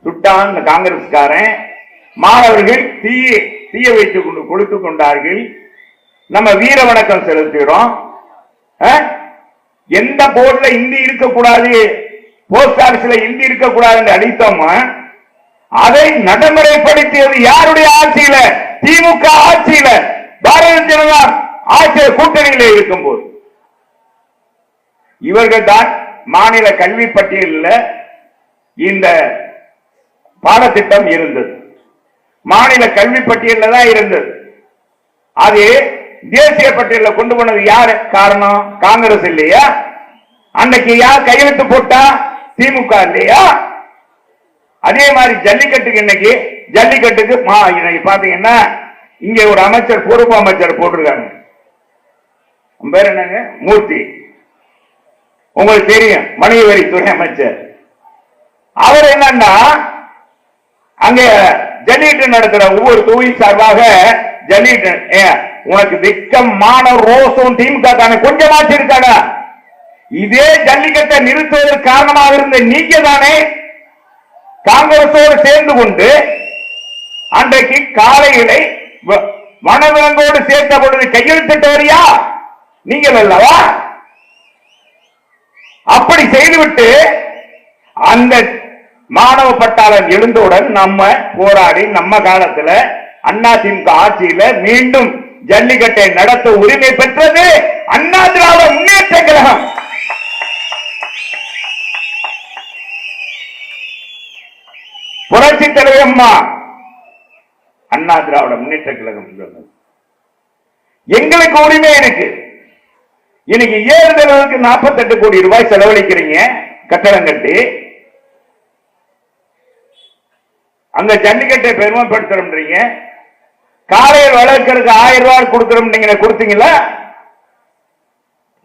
சுட்டான் காங்கிரஸ்காரன். மாணவர்கள் தீய வைத்துக் கொண்டு கொடுத்து கொண்டார்கள். நம்ம வீர வணக்கம் செலுத்துகிறோம். எந்த போர்டுல இந்தி இருக்கக்கூடாது, போஸ்ட் ஆபீஸ்ல இந்தி இருக்கக்கூடாது என்று அடித்தோமா, அதை நடைமுறைப்படுத்தியது யாருடைய ஆட்சியில? திமுக ஆட்சியில, பாரதிய ஜனதா ஆட்சிய கூட்டணியில இருக்கும் போது. இவர்கள் தான் மாநில கல்வி பட்டியலில் இந்த பாடத்திட்டம் இருந்தது. மாநில கல்வி பட்டியலில் தான் இருந்தது. அது தேசிய பட்டியலில் கொண்டு போனது யாரு காரணம்? காங்கிரஸ் இல்லையா? அன்னைக்கு யார் கையெழுத்து போட்டா? திமுக இல்லையா? அதே மாதிரி ஜல்லிக்கட்டுக்கு இன்னைக்கு ஜல்லிக்கட்டுக்கு பாத்தீங்கன்னா இங்க ஒரு அமைச்சர், பொறுப்பு அமைச்சர் போட்டிருக்காங்க. பேர் என்னங்க? மூர்த்தி. உங்களுக்கு தெரியும், வணிகவரித்துறை அமைச்சர். அவர் என்னன்னா அங்க ஜல்லிக்கட்டு நடத்துற ஒவ்வொரு தொகுதி சார்பாக ஜல்லிக்கட்டு, உனக்கு வெக்கமான ரோசம் திமுக கொஞ்சமாச்சு இருக்காடா? இதே ஜல்லிக்கட்டை நிறுத்துவதற்கு காரணமாக இருந்த நீங்க தானே காங்கிரஸோடு சேர்ந்து கொண்டு அன்றைக்கு காளைகளை வனவிலங்கோடு சேர்த்த பொழுது கையெழுத்திட்டவரியா நீங்கள் அல்லவா? அப்படி செய்துவிட்டு அந்த மாணவ பட்டாளன் எழுந்தவுடன் நம்ம போராடி நம்ம காலத்தில் அதிமுக ஆட்சியில மீண்டும் ஜல்லிக்கட்டை நடத்த உரிமை பெற்றது அண்ணா திராவிட முன்னேற்ற கழகம். புரட்சி தலைவர் அம்மா அண்ணா திராவிட முன்னேற்ற கழகம். எங்களுக்கு உரிமை இருக்கு. இன்னைக்கு ஏறுதலுக்கு 48 கோடி ரூபாய் செலவழிக்கிறீங்க கட்டடம் கட்டி. அங்க ஜல்லிக்கட்டை பெருமைப்படுத்துறீங்க. காலையில் வளர்க்கறதுக்கு 1000 ரூபாய் கொடுக்கிறோம், நீங்க கொடுத்தீங்களா?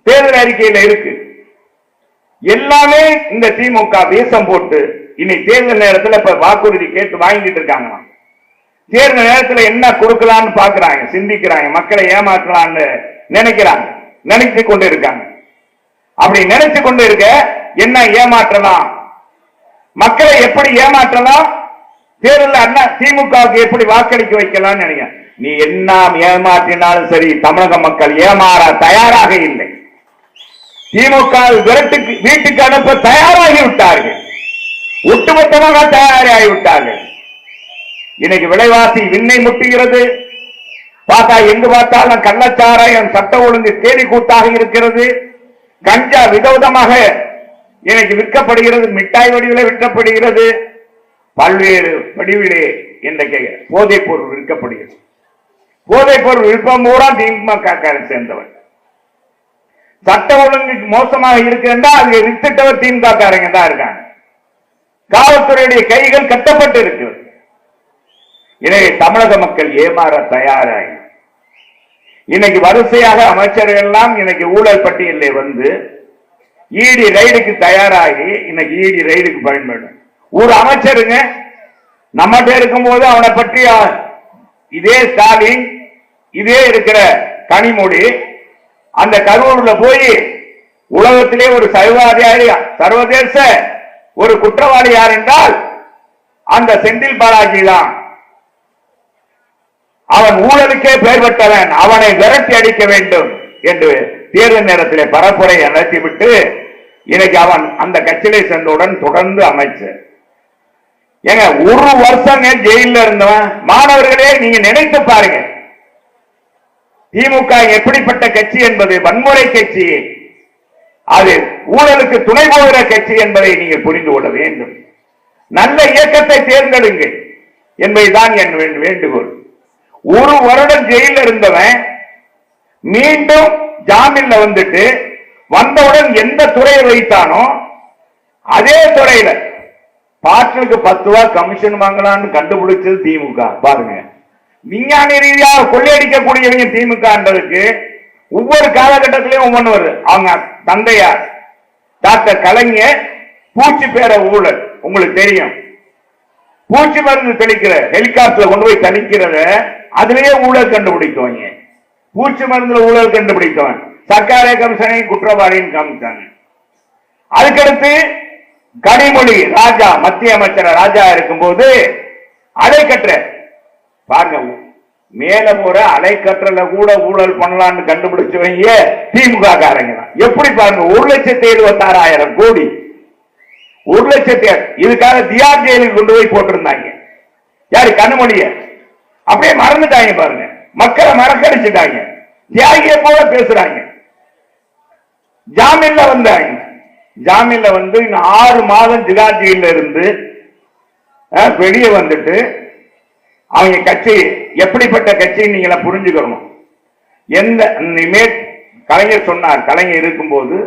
தேர்தல் அறிக்கையில இருக்கு. எல்லாமே இந்த திமுக வேஷம் போட்டு இன்னைக்கு தேர்தல் நேரத்தில் இப்ப வாக்குறுதி கேட்டு வாங்கிட்டு இருக்காங்க. தேர்தல் நேரத்தில் என்ன கொடுக்கலான்னு பாக்குறாங்க, சிந்திக்கிறாங்க, மக்களை ஏமாற்றலான்னு நினைக்கிறாங்க, நினைத்து கொண்டு இருக்காங்க. அப்படி நினைச்சு கொண்டு இருக்க என்ன ஏமாற்றலாம், மக்களை எப்படி ஏமாற்றலாம், தேர்தல் அண்ணா திமுகவுக்கு எப்படி வாக்களிக்க வைக்கலாம் நினைக்க. நீ என்ன ஏமாற்றினாலும் சரி, தமிழக மக்கள் ஏமாற தயாராக இல்லை. திமுக வீட்டுக்கு அனுப்ப தயாராகி விட்டார்கள், ஒட்டுமொத்தமாக தயாராகிவிட்டார்கள். இன்னைக்கு விலைவாசி விண்ணை முட்டுகிறது. பார்த்தா எங்கு பார்த்தாலும் கள்ளச்சாராயம், சட்ட ஒழுங்கு தேடி கூட்டாக இருக்கிறது. கஞ்சா விதவிதமாக இன்னைக்கு விற்கப்படுகிறது, மிட்டாய் வடிவிலே விற்கப்படுகிறது, பல்வேறு வடிவிலே இன்றைக்கு போதைப் பொருள் விற்கப்படுகிறது. போதைப் பொருள் விற்பம் பூரா திமுக சேர்ந்தவர். சட்ட ஒழுங்கு மோசமாக இருக்கிறதா அது வித்துட்டவர் திமுக காரங்க தான் இருக்காங்க. காவல்துறையுடைய கைகள் கட்டப்பட்டு இருக்கிறது. எனவே தமிழக மக்கள் ஏமாற தயாராகி இன்னைக்கு வரிசையாக அமைச்சர்கள் எல்லாம் இன்னைக்கு ஊழல் பட்டியலில் வந்து ஈடி ரைடுக்கு தயாராகி இன்னைக்கு ஈடி ரைடுக்கு பயன்படும். ஒரு அமைச்சருங்க நம்மகிட்ட இருக்கும் போது அவனை பற்றி இதே ஸ்டாலின், இதே இருக்கிற கனிமொழி அந்த கரூர்ல போய் உலகத்திலே ஒரு சர்வதேச ஒரு குற்றவாளி யார் என்றால் அந்த செந்தில் பாலாஜி தான். அவன் ஊழலுக்கே பெயர் பெற்றவன், அவனை விரட்டி அடிக்க வேண்டும் என்று தேர்தல் நேரத்திலே பரப்புரை நடத்திவிட்டு இன்னைக்கு அவன் அந்த கட்சியிலே சென்றவுடன் தொடர்ந்து அமைச்சர். ஏங்க ஒரு வருஷம் ஜெயில இருந்தவன். மாணவர்களே நீங்க நினைத்து பாருங்க, திமுக எப்படிப்பட்ட கட்சி என்பது வன்முறை கட்சி, அது ஊழலுக்கு துணை போகிற கட்சி என்பதை நீங்கள் புரிந்து கொள்ள வேண்டும். நல்ல இயக்கத்தை தேர்ந்தெடுங்கள் என்பதுதான் என் வேண்டுகோள். ஒரு வருடம் ஜெயில இருந்தவன் மீண்டும் ஜாமீன்ல வந்துட்டு வந்தவுடன் எந்த துறையை வைத்தானோ அதே துறையில பாட்டிலுக்கு 10 ரூபாய் கமிஷன் வாங்கலான்னு கண்டுபிடிச்சது திமுக. பாருங்க, விஞ்ஞான ரீதியாக கொள்ளையடிக்கக்கூடியவங்க திமுகன்றதுக்கு ஒவ்வொரு காலகட்டத்திலையும் ஒவ்வொன்று வருது. அவங்க தந்தையார் டாக்டர் கலைஞர் பூச்சி பேர ஊழல் உங்களுக்கு தெரியும். பூச்சி மருந்து தெளிக்கிற ஹெலிகாப்டர்ல கொண்டு போய் தெளிக்கிறத அதுலயே ஊழல் கண்டுபிடிக்கவங்க. பூச்சி மருந்துல ஊழல் கண்டுபிடிக்கவன் சர்க்கார கமிஷனை குற்றவாளின்னு காமிச்சாங்க. அதுக்கடுத்து கனிமொழி ராஜா மத்திய அமைச்சர் ராஜா இருக்கும்போது அலைக்கற்ற பாருங்க, மேல போற அலைக்கற்றல கூட ஊழல் பண்ணலாம்னு கண்டுபிடிச்சவங்க திமுக காரங்க. எப்படி பாருங்க, 1,76,000 கோடி, 1,00,000 இதுக்காக தியார் ஜெயிலுக்கு கொண்டு போய் போட்டிருந்தாங்க. யாரு? கனிமொழிய. அப்படியே மறந்துட்டாங்க பாருங்க, மக்களை மறக்கடிச்சுட்டாங்க. தியாகிய போல பேசுறாங்க. ஜாமீன்ல வந்தாங்க. ஜாமீன்ல வந்து 6 மாதம் திகார் ஜெயில இருந்து வெளியே வந்துட்டு அவங்க கட்சி எப்படிப்பட்ட கட்சி நீங்க புரிஞ்சுக்கணும். எந்த இனிமேல் கலைஞர் சொன்னார், கலைஞர் இருக்கும்போது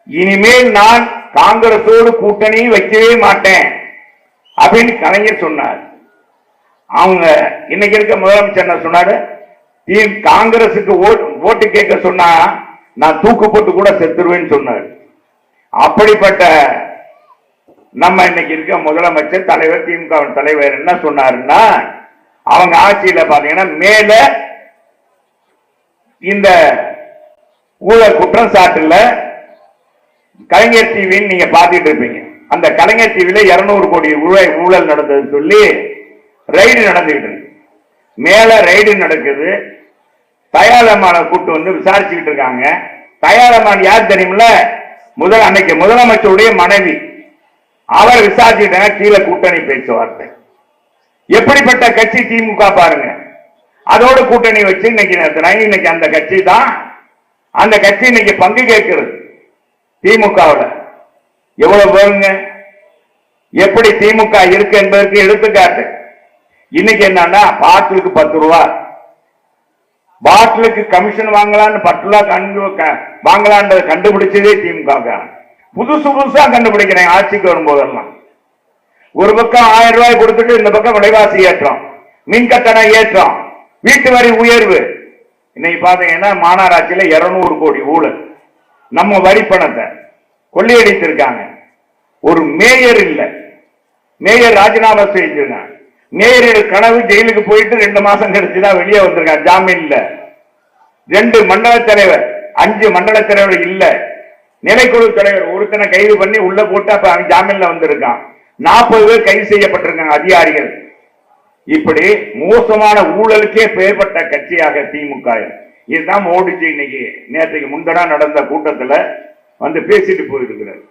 இனிமேல் நான் காங்கிரஸோடு கூட்டணி வைக்கவே மாட்டேன் அப்படின்னு கலைஞர் சொன்னார். அவங்க இன்னைக்கு இருக்க முதலமைச்சர் என்ன சொன்னாரு? காங்கிரசுக்கு ஓட்டு கேட்க சொன்னா நான் தூக்கு போட்டு கூட செத்துருவேன்னு சொன்னார். அப்படிப்பட்ட நம்ம இன்னைக்கு இருக்க முதலமைச்சர் தலைவர், திமுக தலைவர் என்ன சொன்னாருன்னா, அவங்க ஆட்சியில பாத்தீங்கன்னா மேல இந்த ஊழல் குற்றச்சாட்டுல கலைஞர் டிவின்னு நீங்க பாத்துட்டு இருப்பீங்க. அந்த கலைஞர் டிவில 200 கோடி ரூபாய் ஊழல் நடந்தது சொல்லி ரைடு நடந்துகிட்டு இருக்கு. மேல ரைடு நடக்குது. தயாரமான கூட்டு வந்து விசாரிச்சுக்கிட்டு இருக்காங்க. தயாரமான யார் தெரியுமில்ல? அன்னைக்கு முதலமைச்சருடைய மனைவி. அவர் விசாரிச்சுட்டாங்க. கீழே கூட்டணி பேச்சுவார்த்தை. எப்படிப்பட்ட கட்சி திமுக பாருங்க. அதோடு கூட்டணி வச்சு இன்னைக்கு அந்த கட்சி தான், அந்த கட்சி இன்னைக்கு பங்கு கேட்கிறது திமுகவில். எவ்வளவு பாருங்க எப்படி திமுக இருக்கு என்பதற்கு எடுத்துக்காட்டு. இன்னைக்கு என்னன்னா, பாட்டிலுக்கு 10 ரூபா, பாட்டிலுக்கு கமிஷன் வாங்கலான்னு 10 ரூபா வாங்கலான்னு கண்டுபிடிச்சதே திமுக. புதுசு புதுசா கண்டுபிடிக்கிறேன் ஆட்சிக்கு வரும்போதெல்லாம். ஒரு பக்கம் 1000 ரூபாய் கொடுத்துட்டு இந்த பக்கம் விலைவாசி ஏற்றம், மின் கட்டண ஏற்றம், வீட்டு வரி உயர்வு. இன்னைக்கு பாத்தீங்கன்னா மாநகராட்சியில 200 கோடி ஊழல். நம்ம வரி பணத்தை கொள்ளையடித்திருக்காங்க. ஒரு மேயர் இல்ல, மேயர் ராஜினாமா செய்திருக்காங்க. மேயர் கனவு ஜெயிலுக்கு போயிட்டு 2 மாசம் கழிச்சுதான் வெளியே வந்திருக்காங்க ஜாமீன்ல. 2 மண்டல தலைவர், 5 மண்டல தலைவர் இல்ல, நிலைக்குழு தலைவர் ஒருத்தனை கைது பண்ணி உள்ள போட்டு அப்ப அவன் ஜாமீன்ல வந்திருக்கான். 40 பேர் கைது செய்யப்பட்டிருக்காங்க அதிகாரிகள். இப்படி மோசமான ஊழலுக்கே பெயர்பட்ட கட்சியாக திமுக. இதுதான் மோடிஜி இன்னைக்கு நேற்றைக்கு முந்தனா நடந்த கூட்டத்துல வந்து பேசிட்டு போயிருக்கிறார்.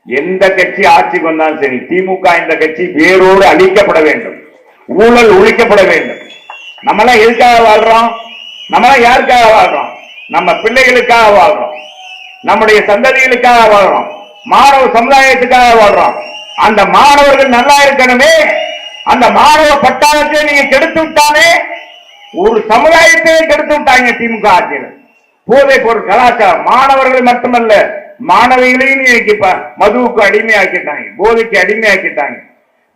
எந்த கட்சி ஆட்சிக்கு வந்தாலும் சரி, திமுக இந்த கட்சி வேரோடு அழிக்கப்பட வேண்டும், ஊழல் ஒழிக்கப்பட வேண்டும். நம்மளாம் எதுக்காக வாழ்றோம்? நம்மளாம் யாருக்காக வாழ்றோம்? நம்ம பிள்ளைகளுக்காக வாழ்றோம், நம்முடைய சந்ததிகளுக்காக வாழ்றோம், மாணவ சமுதாயத்துக்காக வாழ்றோம். அந்த மாணவர்கள் நல்லா இருக்கணுமே. அந்த மாணவ பட்டாளத்தை நீங்க கெடுத்து விட்டானே, ஒரு சமுதாயத்தையே கெடுத்து விட்டாங்க திமுக ஆட்சியில். போதை பொருள் கலாச்சாரம், மாணவர்கள் மட்டுமல்ல மாணவிகளையும் இன்னைக்கு மதுவுக்கு அடிமையாக்கிட்டாங்க, போதைக்கு அடிமையாக்கிட்டாங்க.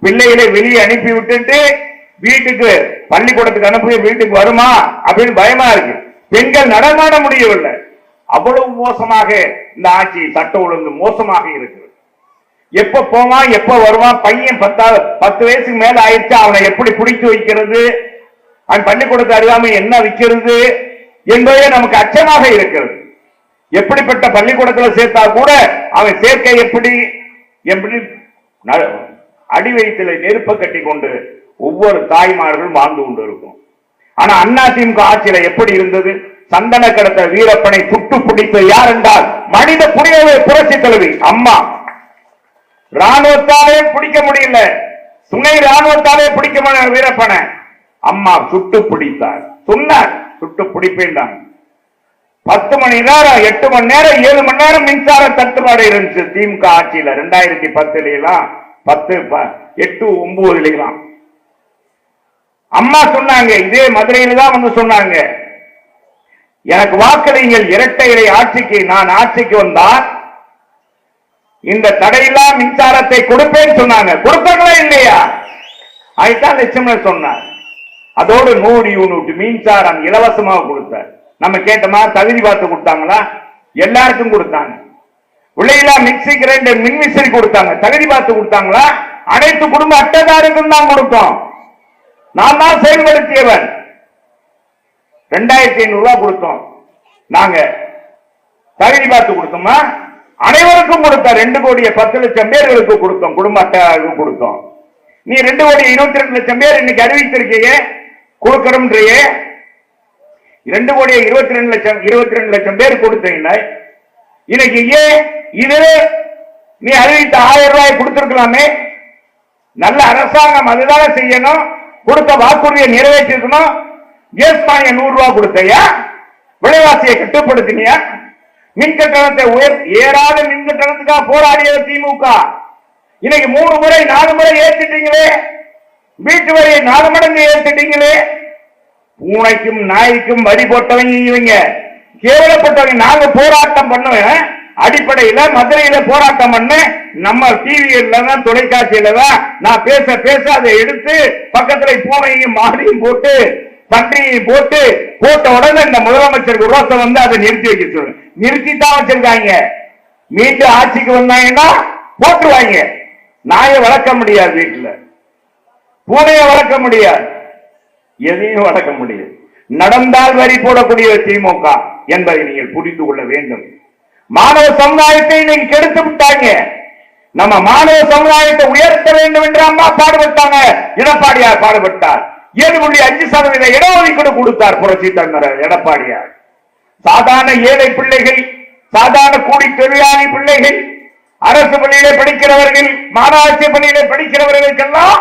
பிள்ளைகளை வெளியே அனுப்பி விட்டுட்டு வீட்டுக்கு பள்ளிக்கூடத்துக்கு அனுப்பி வீட்டுக்கு வருமா அப்படின்னு பயமா இருக்கு. பெண்கள் நடமாட முடியவில்லை. அவ்வளவு மோசமாக இந்த ஆட்சி, சட்ட ஒழுங்கு மோசமாக இருக்கு. எப்ப போவான், எப்ப வருவான், பையன் 10 வயசுக்கு மேல ஆயிடுச்சு, அவனை எப்படி பிடிச்சு வைக்கிறது, அவன் பள்ளிக்கூடத்தை அறியாம என்ன விற்கிறது என்பதே நமக்கு அச்சமாக இருக்கிறது. எப்படிப்பட்ட பள்ளிக்கூடத்தில் சேர்த்தா கூட அவன் சேர்க்கை எப்படி அடி வயிற்றில நெருப்ப கட்டி கொண்டு ஒவ்வொரு தாய்மார்களும் வாழ்ந்து கொண்டு இருக்கும். ஆனா அண்ணா திமுக ஆட்சியில எப்படி இருந்தது? சந்தன கடத்த வீரப்பனை சுட்டு பிடித்த யார் என்றால் மனித புரட்சி தலைவி அம்மா. ராணுவத்தாலே பிடிக்க முடியல, துணை ராணுவத்தாலே பிடிக்க முடியல வீரப்பனை. அம்மா சுட்டு பிடித்தார், சொன்னார் சுட்டு பிடிப்பேன். 10 மணி நேரம், 8 மணி நேரம், 7 மணி நேரம் மின்சார தட்டுப்பாடு இருந்துச்சு திமுக ஆட்சியில. 2010 8, 9 அம்மா சொன்னாங்க. இதே மதுரையில தான் வந்து சொன்னாங்க, எனக்கு வாக்களிங்கள், இரட்டை இலை ஆட்சிக்கு நான் ஆட்சிக்கு வந்தால் இந்த தடையில்லா மின்சாரத்தை கொடுப்பேன்னு சொன்னாங்க. கொடுத்தாங்களா இல்லையா? அதுதான் லட்சுமணன் சொன்னார். அதோடு 100 யூனிட் மின்சாரம் இலவசமாக கொடுத்தார். நம்ம கேட்டோமா? தகுதி பார்த்து கொடுத்தாங்களா? எல்லாருக்கும் கொடுத்தாங்க. விலையில்லா மிக்சி கிரைண்டர், மின்விசிறி கொடுத்தாங்க. தகுதி பார்த்து கொடுத்தாங்களா? அனைத்து குடும்ப அட்டைதாருக்கும் தான் கொடுத்தோம். நான் தான் செயல்படுத்தியவன். 2500 ரூபாய் கொடுத்தோம். நாங்க தகுதி பார்த்து கொடுத்தோமா? அனைவருக்கும் கொடுத்தோம். 2,10,00,000 பேர்களுக்கு கொடுத்தோம், குடும்ப அட்டையாளர்களுக்கு கொடுத்தோம். நீ 2,22,00,000 பேர் இன்னைக்கு அறிவித்திருக்கீங்க கொடுக்கணும்ன்றியே. 2,22,00,000 பேர் கொடுத்தீங்கன்னா இன்னைக்கு ஏன் இது நீ அறிவித்த 1000 ரூபாய் கொடுத்திருக்கலாமே? நல்ல அரசாங்கம் அதுதானே செய்யணும். கொடுத்த வாக்குறுதியை நிறைவேற்றிருக்கணும். கேஸ் மானியம் 100 ரூபாய் கொடுத்தையா? விலைவாசியை கட்டுப்படுத்தினியா? மின் கட்டணத்தை ஏறாத மின் கட்டணத்துக்காக போராடியது திமுக. இன்னைக்கு 3 முறை 4 முறை ஏற்றிட்டீங்களே. வீட்டு வரியை 4 மடங்கு ஏற்றிட்டீங்களே. பூனைக்கும் நாய்க்கும் வரி போட்டவங்க இவங்க, கேவலப்பட்டவங்க. நாங்க போராட்டம் பண்ணுவேன் அடிப்படையில மதுரையில போராட்டம் பண்ண, நம்ம டிவியில தான் தொலைக்காட்சியில தான் நான் பேச பேச அதை எடுத்து பக்கத்துல பூனையும் மாடியும் போட்டு பன்றியையும் போட்ட உடனே இந்த முதலமைச்சருக்கு ரோசம் வந்து அதை நிறுத்தி வைக்க சொல்லு. நிறுத்தி தான் வச்சிருக்காங்க. மீண்டும் ஆட்சிக்கு வந்தாங்கன்னா போட்டுருவாங்க. நாயை வளர்க்க முடியாது, வீட்டுல பூனையை வளர்க்க முடியாது, எதையும் வளர்க்க முடியாது. நடந்தால் வரி போடக்கூடிய திமுக என்பதை நீங்கள் புரிந்து கொள்ள வேண்டும். மாணவ சமுதாயத்தை இன்னைக்கு கெடுத்து விட்டாங்க. நம்ம மாணவ சமுதாயத்தை உயர்த்த வேண்டும் என்று அம்மா பாடுபட்டாங்க, எடப்பாடியார் பாடுபட்டார். 7.5% இடஒதுக்கீடு கொடுத்தார் புரட்சி தலைவர் எடப்பாடியார். சாதாரண ஏழை பிள்ளைகள், சாதாரண கூலி தொழிலாளி பிள்ளைகள், அரசு பள்ளியிலே படிக்கிறவர்கள், மாநகராட்சி பள்ளியிலே படிக்கிறவர்களுக்கெல்லாம்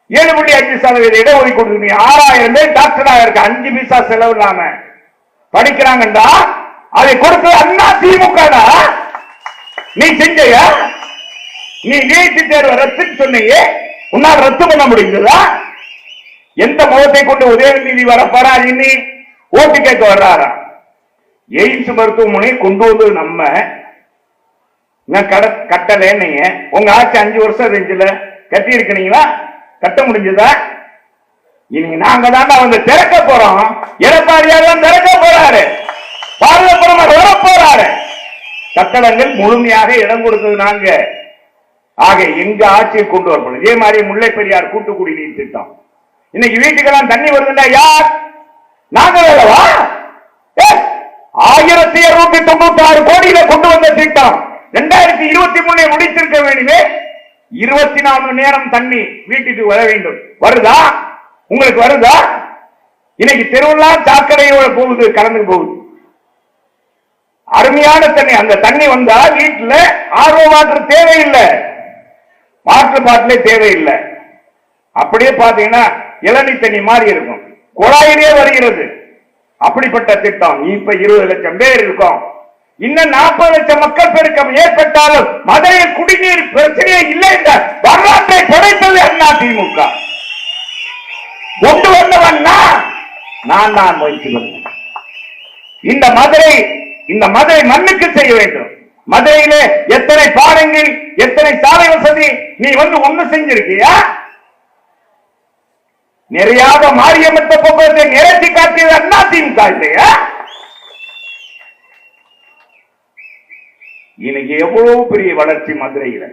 7.5% இடஒதுக்கீடு. 6000 பேர் டாக்டராக இருக்க 5 பைசா செலவு இல்லாம படிக்கிறாங்கடா. அதை கொடுத்து அண்ணா திமுக நீ செஞ்ச. நீ நீட் தேர்வு ரத்து சொன்னீங்க, உன்னால் ரத்து பண்ண முடிந்ததா? எந்த முகத்தை கொண்டு உதயநிதி வர போறார்? இன்னி ஓட்டு கேட்க வர்றாரா? எய்ம்ஸ் மருத்துவமனை கொண்டு வந்து நம்ம கட்டல. நீங்க உங்க ஆட்சி 5 வருஷம் இருந்துச்சுல, கட்டி இருக்கீங்களா? கட்ட முடிஞ்சதா? இனி நாங்க தான் வந்து திறக்க போறோம். எடப்பாடியார் தான் திறக்க போறாரு, பாரதபுரம் வர போறாரு. கட்டடங்கள் முழுமையாக இடம் கொடுத்தது நாங்க. ஆக எங்க ஆட்சியை கொண்டு வரப்படும். இதே மாதிரி முல்லை பெரியார் கூட்டு குடிநீர் திட்டம் இன்னைக்கு வீட்டுக்கெல்லாம் தண்ணி வருதுண்டா யார்? நாங்க வேறவா? 1296 கோடியில கொண்டு வந்த திட்டம் 2023 முடித்திருக்க வேண்டுமே. 24 மணி நேரம் தண்ணி வீட்டுக்கு வர வேண்டும். வருதா? உங்களுக்கு வருதா? இன்னைக்கு தெருவெல்லாம் சாக்கடையோட போகுது, கலந்து போகுது. அருமையான தண்ணி. அந்த தண்ணி வந்தா வீட்டுல ஆர்வ வாட்டர் தேவையில்லை, வாட்டர் பாட்டிலே தேவையில்லை. அப்படியே பாத்தீங்கன்னா இளநீ தண்ணி மாதிரி இருக்கும், குழாயிலே வருகிறது. அப்படிப்பட்ட திட்டம். இப்ப 20 லட்சம் பேர் இருக்கும். இன்னும் 40 லட்சம் மக்கள் பெருக்கம் ஏற்பட்டாலும் மதுரை குடிநீர் பிரச்சனையே இல்லை என்ற வரலாற்றை படைத்தது அண்ணா திமுக. கொண்டு வந்தவன்னா நான் தான் முயற்சி பண்ணேன். இந்த மதுரை மண்ணுக்கு செய்ய வேண்டும். மதுரையிலே எத்தனை பாலங்கள், எத்தனை சாலை வசதி நீ வந்து ஒண்ணு செஞ்சிருக்கியா? நிறையாத மாரியம்மத்த போக்குவரத்தை நிறைச்சி காட்டியது அண்ணா திமுக இல்லையா? இன்னைக்கு எவ்வளவு பெரிய வளர்ச்சி மதுரையில்.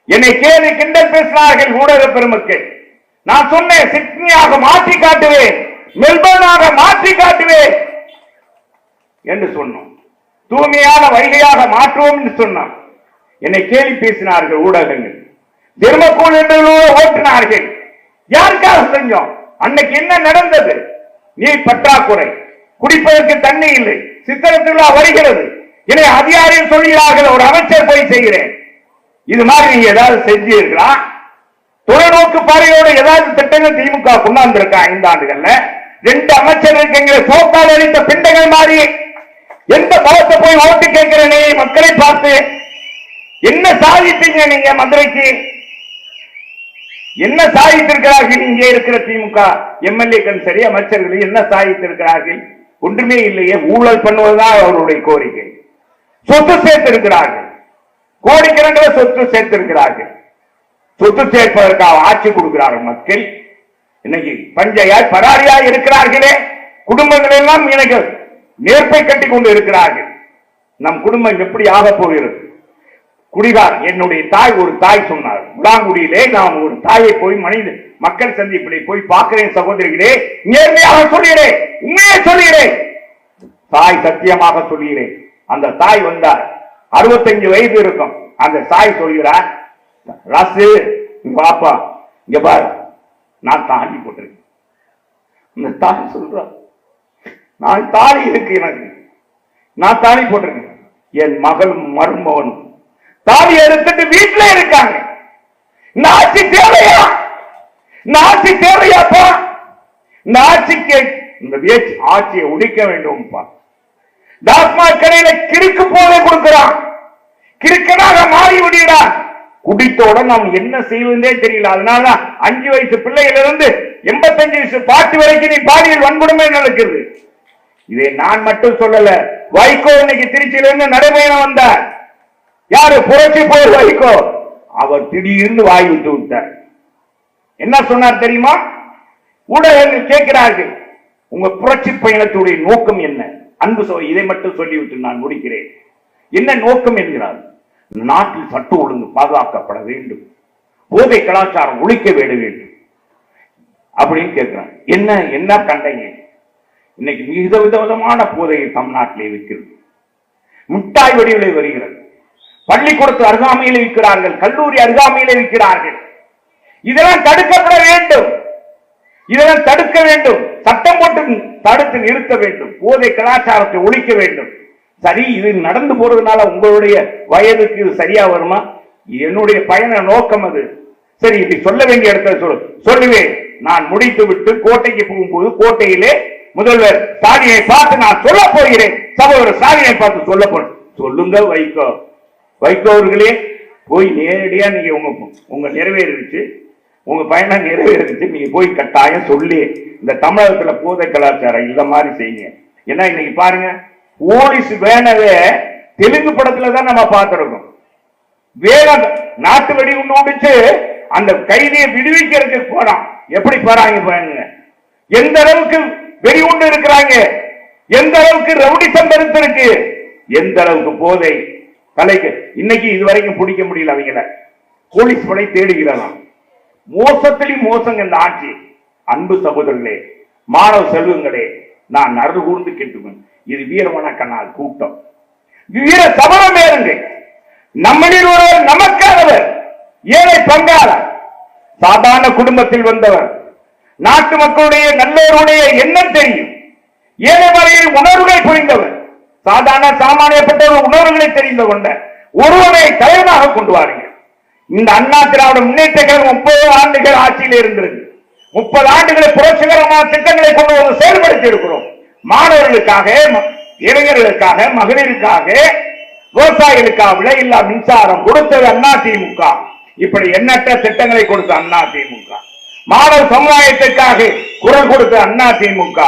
என்னை கேள்வி கிண்டல் பேசினார்கள் ஊடக பெருமக்கள். நான் சொன்னேன், சிட்னியாக மாற்றி காட்டுவேன், மெல்பர்னாக மாற்றி காட்டுவேன் என்று சொன்னோம். தூய்மையான வைகையாக மாற்றுவோம் என்று சொன்னோம். என்னை கேள்வி பேசினார்கள் ஊடகங்கள். திருமக்கூல் என்று ஓட்டினார்கள். யாருக்காக செஞ்சோம்? அன்னைக்கு என்ன நடந்தது? நீர் பற்றாக்குறை, குடிப்பதற்கு தண்ணி இல்லை, சித்திரத்திலா வருகிறது. இதை அதிகாரிகள் சொல்கிறார்கள், ஒரு அமைச்சர் போய் செய்கிறேன். இது மாதிரி நீங்க ஏதாவது செஞ்சீர்களா? தொலைநோக்கு பார்வையோடு ஏதாவது திட்டங்கள் திமுக கொண்டாந்திருக்கா? 5 ஆண்டுகள்ல 2 அமைச்சர்கள் சோக்கால் அளித்த பிண்டைகள் மாறி எந்த பலத்தை போய் ஓட்டு கேட்கிறேனே மக்களை பார்த்து என்ன சாதித்தீங்க? நீங்க மதுரைக்கு என்ன சாதித்திருக்கிறார்கள்? இங்கே இருக்கிற திமுக எம்எல்ஏக்கள் சரி, அமைச்சர்கள் என்ன சாதித்திருக்கிறார்கள்? ஒன்றுமே இல்லையே. ஊழல் பண்ணுவதுதான் அவருடைய கோரிக்கை. சொத்து சேர்த்திருக்கிறார்கள், கோடிக்கணக்கில் சொத்து சேர்த்திருக்கிறார்கள். சொத்து சேர்ப்பதற்காக ஆட்சி கொடுக்கிறார்கள் மக்கள். இன்னைக்கு பஞ்சையாய் பராரியாய் இருக்கிறார்களே, குடும்பங்கள் எல்லாம் எனக்கு நேர்ப்பை கட்டி கொண்டு இருக்கிறார்கள். நம் குடும்பம் எப்படி ஆக போகிறது? குடிகார். என்னுடைய தாய் ஒரு தாய் சொன்னார், விளாங்குடியிலே நாம் ஒரு தாயை போய் மனித மக்கள் சந்திப்பிலே போய் பார்க்கிறேன் சகோதரிகளே, நேர்மையாக சொல்கிறேன், உண்மையை சொல்கிறேன், தாய் சத்தியமாக சொல்கிறேன். அந்த தாய் வந்தார், 65 வயது இருக்கும். அந்த சாய் சொல்கிறார், ராசு பாப்பா இங்க பாரு, நான் தாலி போட்டிருக்கேன். இந்த தாலி சொல்ற, நான் தாலி இருக்கு எனக்கு, நான் தாலி போட்டிருக்கேன். என் மகள் மருமகன் தாலி எடுத்துட்டு வீட்டுல இருக்காங்க. நாட்சி தேவையா? நாட்சி தேவையாப்பா? நாட்சிக்கு இந்த ஆட்சியை ஒழிக்க வேண்டும்பா. டாஸ்மாக் கடையில கிறுக்கு போதை கொடுக்கிறான், கிறுக்கனாக மாறி விடுகிறான். குடித்தோடன் அவன் என்ன செய்வதே தெரியல. அதனாலதான் 5 வயசு பிள்ளைகளிலிருந்து 85 வயசு பாட்டி வரைக்கும் நீ பாலியல் வன்கொடுமை நடக்கிறது. இதை நான் மட்டும் சொல்லல. வைகோ இன்னைக்கு திருச்சியிலிருந்து நடைபயணம் வந்தார். யாரு? புரட்சி போர் வைகோ. அவர் திடீர்னு வாய் விட்டு விட்டார். என்ன சொன்னார் தெரியுமா? ஊடகங்கள் கேட்கிறார்கள், உங்க புரட்சி பயணத்துடைய நோக்கம் என்ன? அன்பு இதை மட்டும் சொல்லிவிட்டு நான் முடிக்கிறேன். என்ன நோக்கம் என்கிறார்? நாட்டில் சட்ட ஒழுங்கு பாதுகாக்கப்பட வேண்டும், போதை கலாச்சாரம் ஒழிக்க வேண்டும் அப்படின்னு கேட்கிறார். என்ன என்ன கண்டீங்க? இன்னைக்கு விதவிதமான போதையை தமிழ்நாட்டிலே விற்கிறது. மிட்டாய் வடிவிலே வருகிறது. பள்ளிக்கூடத்து அருகாமையிலே விற்கிறார்கள், கல்லூரி அருகாமையிலே விற்கிறார்கள். இதெல்லாம் தடுக்கப்பட வேண்டும், இதெல்லாம் தடுக்க வேண்டும், சட்டம் போட்டு தடுத்து நிறுத்த வேண்டும், போதை கலாச்சாரத்தை ஒழிக்க வேண்டும். சரி, இது நடந்து போறதுனால உங்களுடைய வயதுக்கு இது சரியா வருமா? என்னுடைய பயண நோக்கம் அது. சரி, இப்படி சொல்ல வேண்டிய இடத்துல சொல்லுவேன். நான் முடித்து விட்டு கோட்டைக்கு போகும்போது கோட்டையிலே முதல்வர் ஸ்டாலினை பார்த்து நான் சொல்ல போகிறேன். சகோதரர் ஸ்டாலினை பார்த்து சொல்ல போறேன். சொல்லுங்க வைகோ, வைகோ அவர்களே, போய் நேரடியா நீங்க உங்க நிறைவேறிச்சு, உங்க பயணம் நிறைவேறிச்சு, நீங்க போய் கட்டாயம் சொல்லி இந்த தமிழகத்துல போதை கலாச்சாரம் இந்த மாதிரி செய்யுங்க. ஏன்னா இன்னைக்கு பாருங்க, போலீஸ் வேணவே தெலுங்கு படத்துல தான் நம்ம பார்த்திருக்கோம். வேகம் நாட்டு வெடி ஒண்ணு முடிச்சு அந்த கைதியை விடுவிக்கிறதுக்கு போறான். எப்படி போறாங்க பாருங்க, எந்த அளவுக்கு வெறி உண்டு இருக்கிறாங்க, எந்த அளவுக்கு ரவுடி சம்பரித்து இருக்கு, எந்த அளவுக்கு போதை கலைக்கு. இன்னைக்கு இதுவரைக்கும் பிடிக்க முடியல அவங்கள, போலீஸ் படை தேடுகிறாராம். மோசத்திலும் மோசங்க இந்த ஆட்சி. அன்பு சகோதரர்களே, மாணவ செல்வங்களே, நான் நறு கூர்ந்து கேட்டுக்கணும், இது வீரமண கண்ணால் கூட்டம், வீர சபலம் ஏறுங்க. நம்மளில் ஒருவர் நமக்கானவர், ஏழை பங்காளர், சாதாரண குடும்பத்தில் வந்தவர், நாட்டு மக்களுடைய நல்லோருடைய எண்ணம் தெரியும், ஏழை வரையில் உணர்வுகளை புரிந்தவர், சாதாரண சாமானியப்பட்டவர் உணர்வுகளை தெரிந்து கொண்ட ஒருவரை தலைவனாக கொண்டு வாருங்கள். இந்த அண்ணா திராவிட முன்னேற்ற கழகம் 30 ஆண்டுகள் ஆட்சியில் இருந்தது. 30 ஆண்டுகளை புரட்சிகரமான திட்டங்களை கொண்டு வந்து செயல்படுத்தி இருக்கிறோம். மாணவர்களுக்காக, இளைஞர்களுக்காக, மகளிருக்காக, விவசாயிகளுக்காக விலையில்லா மின்சாரம் கொடுத்தது அண்ணா திமுக. இப்படி எண்ணற்ற திட்டங்களை கொடுத்த அண்ணா திமுக. மாணவ சமுதாயத்திற்காக குரல் கொடுத்த அண்ணா திமுக.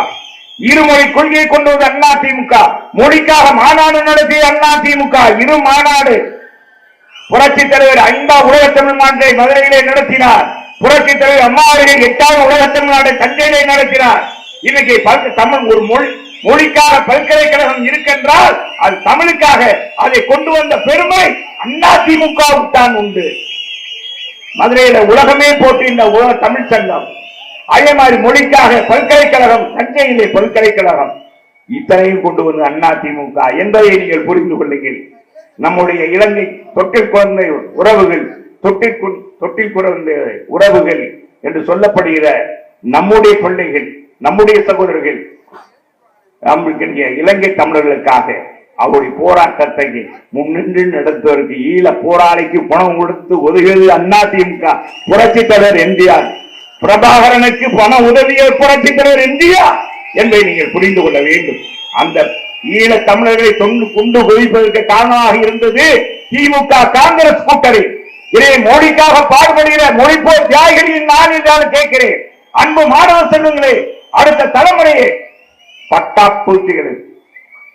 இருமொழி கொள்கையை கொண்டு வந்த அண்ணா திமுக. மொழிக்காக மாநாடு நடத்திய அண்ணா திமுக. இரு மாநாடு. புரட்சி தலைவர் 5ஆம் உலக தமிழ் மாநாட்டை மதுரையிலே நடத்தினார். புரட்சி தலைவர் அம்மா அவர்கள் 8ஆம் உலக தமிழ் நாட்டை தஞ்சையிலே நடத்தினார். இன்னைக்கு தமிழ் ஒரு மொழிக்காக பல்கலைக்கழகம் இருக்கின்றால் அது தமிழுக்காக அதை கொண்டு வந்த பெருமை அண்ணா திமுகவுக்கு தான் உண்டு. மதுரையில உலகமே போட்டு இந்த உலக தமிழ் சங்கம், அதே மாதிரி மொழிக்காக பல்கலைக்கழகம், தஞ்சையிலே பல்கலைக்கழகம், இத்தனையும் கொண்டு வந்து அண்ணா திமுக என்பதை நீங்கள் புரிந்து கொள்ளுங்கள். நம்முடைய இலங்கை தொட்டில் குழந்தை உறவுகள், தொட்டில் குழந்தை உறவுகள் என்று சொல்லப்படுகிற நம்முடைய பிள்ளைகள், நம்முடைய சகோதரர்கள், இலங்கை தமிழர்களுக்காக அவருடைய போராட்டத்தை முன்னின்று நடத்துவதற்கு ஈழ போராளிக்கு பணம் கொடுத்து உதவியது அண்ணா திமுக. புரட்சி தலைவர் எம்ஜிஆர், பிரபாகரனுக்கு பண உதவிய புரட்சி தலைவர் எம்ஜிஆர் என்பதை நீங்கள் புரிந்து கொள்ள வேண்டும். அந்த ஈழ தமிழர்களை கொண்டு குவிப்பதற்கு காரணமாக இருந்தது திமுக காங்கிரஸ் கூட்டணி. இதை மோடிக்காக பாடுபடுகிற மொழிப்போர் தியாகிகளின் நான் என்றால் கேட்கிறேன். அன்பு மாணவ செல்வங்களே, அடுத்த தலைமுறையே பட்டாப்பூச்சிகள்,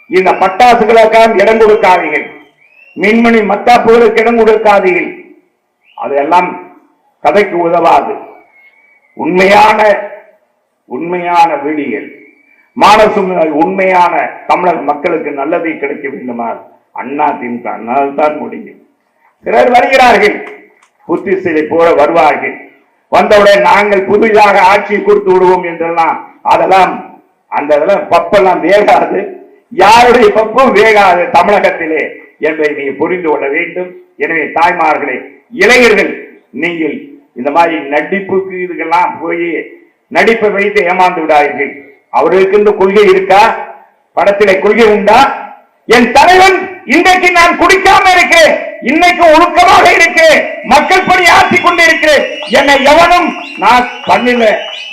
இந்த பட்டாசுகளுக்காக இடம் கொடுக்காதீர்கள், மின்மணி மத்தாப்புகளுக்கு இடம் கொடுக்காதீர்கள். அதெல்லாம் கதைக்கு உதவாது. உண்மையான வீடிகள், மாணவ உண்மையான தமிழக மக்களுக்கு நல்லதை கிடைக்க வேண்டுமானால் அண்ணா திமுக தான் முடியும். சிலர் வருகிறார்கள், புத்திசிலை போல வருவார்கள், வந்தவுடன் நாங்கள் புதிதாக ஆட்சி கொடுத்து விடுவோம் என்றெல்லாம் அதெல்லாம் அந்த பப்பெல்லாம் வேகாது, யாருடைய பப்பும் வேகாது. தமிழகத்திலே என்பதை நீங்கள் புரிந்து கொள்ள வேண்டும். எனவே தாய்மார்களே, இளைஞர்கள், நீங்கள் இந்த மாதிரி நடிப்புக்கு இதுக்கெல்லாம் போய் நடிப்பை வைத்து ஏமாந்து விடாதீர்கள். அவர்களுக்கு இந்த கொள்கை இருக்கா? படத்திலே கொள்கை உண்டா? என் தலைவன் இன்றைக்கு நான் குடிக்காம இருக்கிறேன், இன்னைக்கு ஒழுக்கமாக இருக்கிறேன், மக்கள் பணி ஆற்றிக் கொண்டு இருக்கிறேன், என்னை எவனும் நான் பண்ணில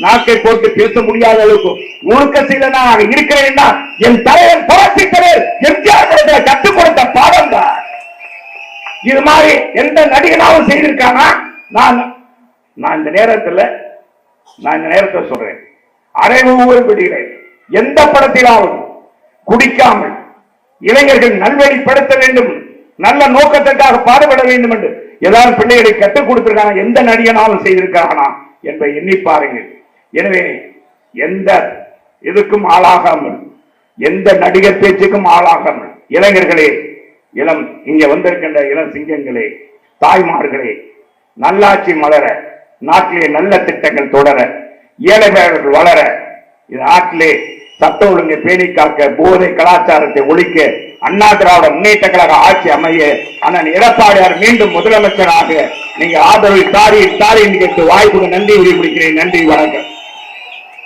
நாக்கை போட்டு பேச முடியாத அளவுக்கு ஒழுக்க சீலனாக இருக்கிறேன். என் தலைவன் புரட்சித் தலைவர் எம்ஜிஆர் கற்றுக் கொடுத்த பாடம் தான். இது மாதிரி எந்த நடிகனாவும் செய்திருக்கானா? நான் இந்த நேரத்தில் சொல்றேன், அறைவு விடுகிறேன். எந்த படத்திலாவது குடிக்காமல் இளைஞர்கள் நல்வழிப்படுத்த வேண்டும், நல்ல நோக்கத்திற்காக பாடுபட வேண்டும் என்று ஏதாவது பிள்ளைகளை கற்றுக் கொடுத்திருக்காங்க, எந்த நடிகனாலும் செய்திருக்கானா என்பதை எண்ணி பாருங்கள். எனவே எந்த இதுக்கும் ஆளாகாமல், எந்த நடிகர் பேச்சுக்கும் ஆளாகாமல், இளைஞர்களே, இங்க வந்திருக்கின்ற இளம் சிங்கங்களே, தாய்மார்களே, நல்லாட்சி மலர, நாட்டிலே நல்ல திட்டங்கள் தொடர, ஏழைகள் வளர, இது நாட்டிலே சட்ட ஒழுங்கை பேணி காக்க, போதை கலாச்சாரத்தை ஒழிக்க, அண்ணா திராவிட முன்னேற்ற கழக ஆட்சி அமைய, அண்ணன் எடப்பாடியார் மீண்டும் முதலமைச்சராக நீங்க ஆதரவு தாரி என்று கேட்டு வாய்ப்புக்கு நன்றி உறுதி முடிக்கிறேன். நன்றி, வணக்கம்.